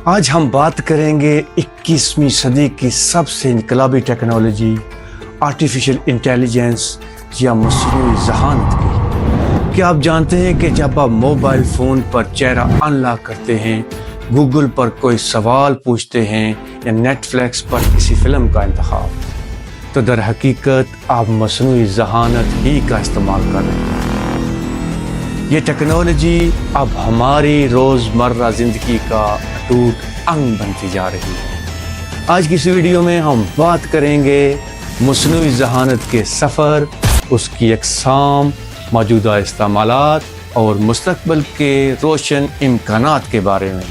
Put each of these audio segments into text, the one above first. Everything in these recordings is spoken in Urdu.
آج ہم بات کریں گے 21ویں صدی کی سب سے انقلابی ٹیکنالوجی آرٹیفیشل انٹیلیجنس یا مصنوعی ذہانت کی۔ کیا آپ جانتے ہیں کہ جب آپ موبائل فون پر چہرہ انلاک کرتے ہیں، گوگل پر کوئی سوال پوچھتے ہیں یا نیٹ فلیکس پر کسی فلم کا انتخاب، تو در حقیقت آپ مصنوعی ذہانت ہی کا استعمال کر رہے ہیں۔ یہ ٹیکنالوجی اب ہماری روزمرہ زندگی کا اٹوٹ انگ بنتی جا رہی ہے۔ آج کی اس ویڈیو میں ہم بات کریں گے مصنوعی ذہانت کے سفر، اس کی اقسام، موجودہ استعمالات اور مستقبل کے روشن امکانات کے بارے میں۔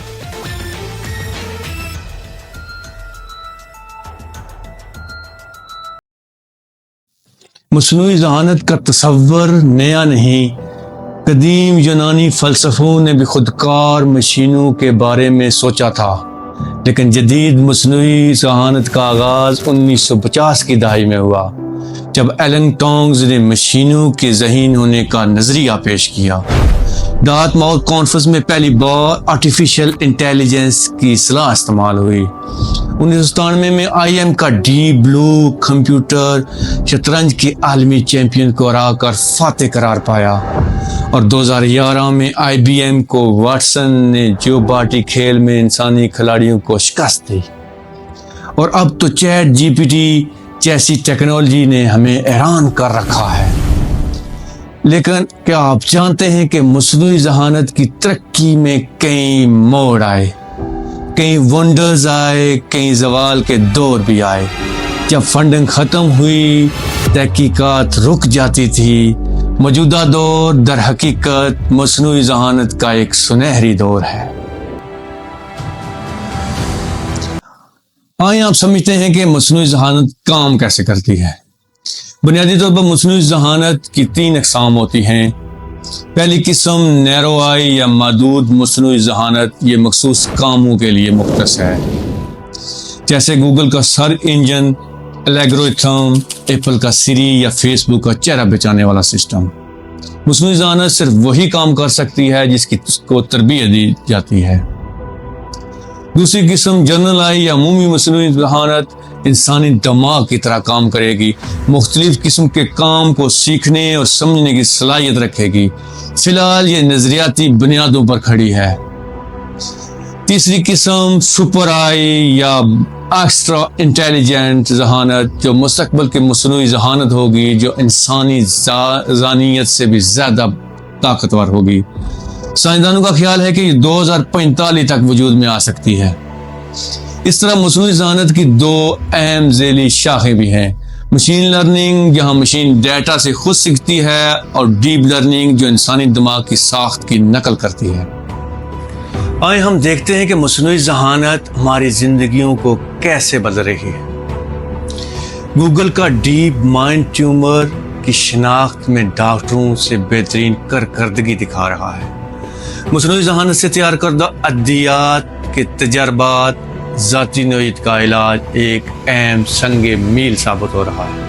مصنوعی ذہانت کا تصور نیا نہیں، قدیم یونانی فلسفوں نے بھی خودکار مشینوں کے بارے میں سوچا تھا، لیکن جدید مصنوعی ذہانت کا آغاز 1950 کی دہائی میں ہوا، جب ایلن ٹونگز نے مشینوں کے ذہین ہونے کا نظریہ پیش کیا۔ ڈارٹ ماؤتھ کانفرنس میں پہلی بار آرٹیفیشل انٹیلیجنس کی اصطلاح استعمال ہوئی۔ 1997 میں IIM کا ڈیپ بلو کمپیوٹر شطرنج کے عالمی چیمپئن کو ہرا کر فاتح قرار پایا، اور 2011 میں IBM کو واٹسن نے جیوپارڈی کھیل میں انسانی کھلاڑیوں کو شکست دی، اور اب تو چیٹ GPT جیسی ٹیکنالوجی نے ہمیں حیران کر رکھا ہے۔ لیکن کیا آپ جانتے ہیں کہ مصنوعی ذہانت کی ترقی میں کئی موڑ آئے، کئی ونڈرز آئے، کئی زوال کے دور بھی آئے۔ جب فنڈنگ ختم ہوئی، تحقیقات رک جاتی تھی۔ موجودہ دور در حقیقت مصنوعی ذہانت کا ایک سنہری دور ہے۔ آئیں آپ سمجھتے ہیں کہ مصنوعی ذہانت کام کیسے کرتی ہے۔ بنیادی طور پر مصنوعی ذہانت کی 3 اقسام ہوتی ہیں۔ پہلی قسم نیرو آئی یا محدود مصنوعی ذہانت، یہ مخصوص کاموں کے لیے مختص ہے، جیسے گوگل کا سرچ انجن، الگورتھم، ایپل کا سری یا فیس بک کا چہرہ پہچاننے والا سسٹم۔ مصنوعی ذہانت صرف وہی کام کر سکتی ہے جس کو تربیت دی جاتی ہے۔ دوسری قسم جنرل آئی یا عمومی مصنوعی ذہانت انسانی دماغ کی طرح کام کرے گی، مختلف قسم کے کام کو سیکھنے اور سمجھنے کی صلاحیت رکھے گی۔ فی الحال یہ نظریاتی بنیادوں پر کھڑی ہے۔ تیسری قسم سپر آئی یا ایکسٹرا انٹیلیجنٹ ذہانت، جو مستقبل کی مصنوعی ذہانت ہوگی، جو انسانی ذہانیت سے بھی زیادہ طاقتور ہوگی۔ سائنسدانوں کا خیال ہے کہ یہ 2045 تک وجود میں آ سکتی ہے۔ اس طرح مصنوعی ذہانت کی 2 اہم ذیلی شاخیں بھی ہیں: مشین لرننگ، جہاں مشین ڈیٹا سے خود سیکھتی ہے، اور ڈیپ لرننگ، جو انسانی دماغ کی ساخت کی نقل کرتی ہے۔ آئیں ہم دیکھتے ہیں کہ مصنوعی ذہانت ہماری زندگیوں کو کیسے بدل رہی ہے۔ گوگل کا ڈیپ مائنڈ ٹیومر کی شناخت میں ڈاکٹروں سے بہترین کارکردگی دکھا رہا ہے۔ مصنوعی ذہانت سے تیار کردہ ادویات کے تجربات، ذاتی نوعیت کا علاج ایک اہم سنگ میل ثابت ہو رہا ہے۔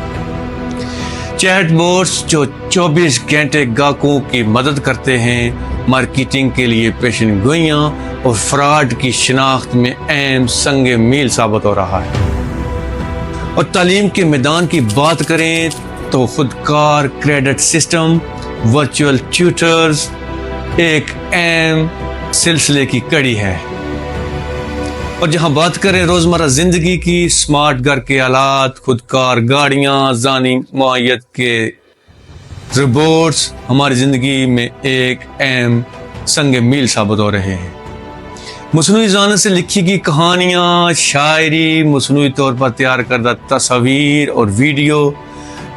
چیٹ بوٹس جو 24 گھنٹے گاہکوں کی مدد کرتے ہیں، مارکیٹنگ کے لیے پیشن گوئیاں اور فراڈ کی شناخت میں اہم سنگ میل ثابت ہو رہا ہے۔ اور تعلیم کے میدان کی بات کریں تو خودکار کریڈٹ سسٹم، ورچوئل ٹیوٹرز ایک اہم سلسلے کی کڑی ہے۔ اور جہاں بات کریں روزمرہ زندگی کی، سمارٹ گھر کے آلات، خودکار گاڑیاں، ذہنی معیت کے روبوٹس ہماری زندگی میں ایک اہم سنگ میل ثابت ہو رہے ہیں۔ مصنوعی ذہانت سے لکھی گئی کہانیاں، شاعری، مصنوعی طور پر تیار کردہ تصاویر اور ویڈیو،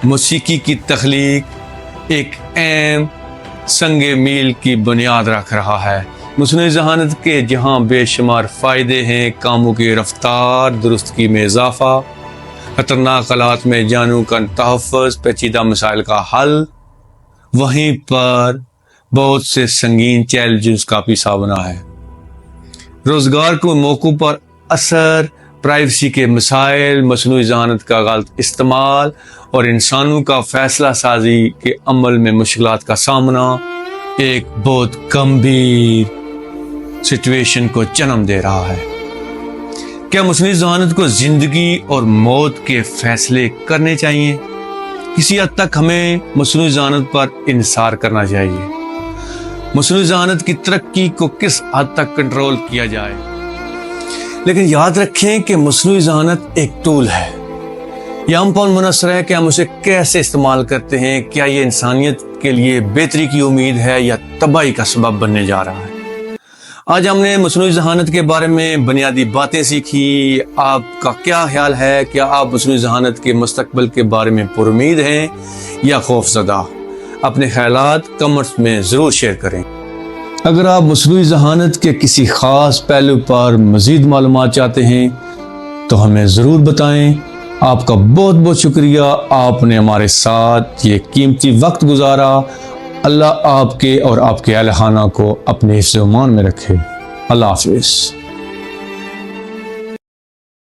موسیقی کی تخلیق ایک اہم سنگ میل کی بنیاد رکھ رہا ہے۔ مصنوعی ذہانت کے جہاں بے شمار فائدے ہیں، کاموں کی رفتار، درستگی میں اضافہ، خطرناک حالات میں جانوں کا تحفظ، پیچیدہ مسائل کا حل، وہیں پر بہت سے سنگین چیلنجز کا بھی سامنا ہے۔ روزگار کے موقعوں پر اثر، پرائیویسی کے مسائل، مصنوعی ذہانت کا غلط استعمال اور انسانوں کا فیصلہ سازی کے عمل میں مشکلات کا سامنا ایک بہت گمبھیر سچویشن کو جنم دے رہا ہے۔ کیا مصنوعی ذہانت کو زندگی اور موت کے فیصلے کرنے چاہیے؟ کسی حد تک ہمیں مصنوعی ذہانت پر انحصار کرنا چاہیے۔ مصنوعی ذہانت کی ترقی کو کس حد تک کنٹرول کیا جائے؟ لیکن یاد رکھیں کہ مصنوعی ذہانت ایک ٹول ہے، یہ ہم پر منحصر ہے کہ ہم اسے کیسے استعمال کرتے ہیں۔ کیا یہ انسانیت کے لیے بہتری کی امید ہے یا تباہی کا سبب بننے جا رہا ہے؟ آج ہم نے مصنوعی ذہانت کے بارے میں بنیادی باتیں سیکھی۔ آپ کا کیا خیال ہے؟ کیا آپ مصنوعی ذہانت کے مستقبل کے بارے میں پر امید ہیں یا خوف زدہ؟ اپنے خیالات کمنٹس میں ضرور شیئر کریں۔ اگر آپ مصنوعی ذہانت کے کسی خاص پہلو پر مزید معلومات چاہتے ہیں تو ہمیں ضرور بتائیں۔ آپ کا بہت بہت شکریہ، آپ نے ہمارے ساتھ یہ قیمتی وقت گزارا۔ اللہ آپ کے اور آپ کے اہل خانہ کو اپنے حفظ و امان میں رکھے۔ اللہ حافظ۔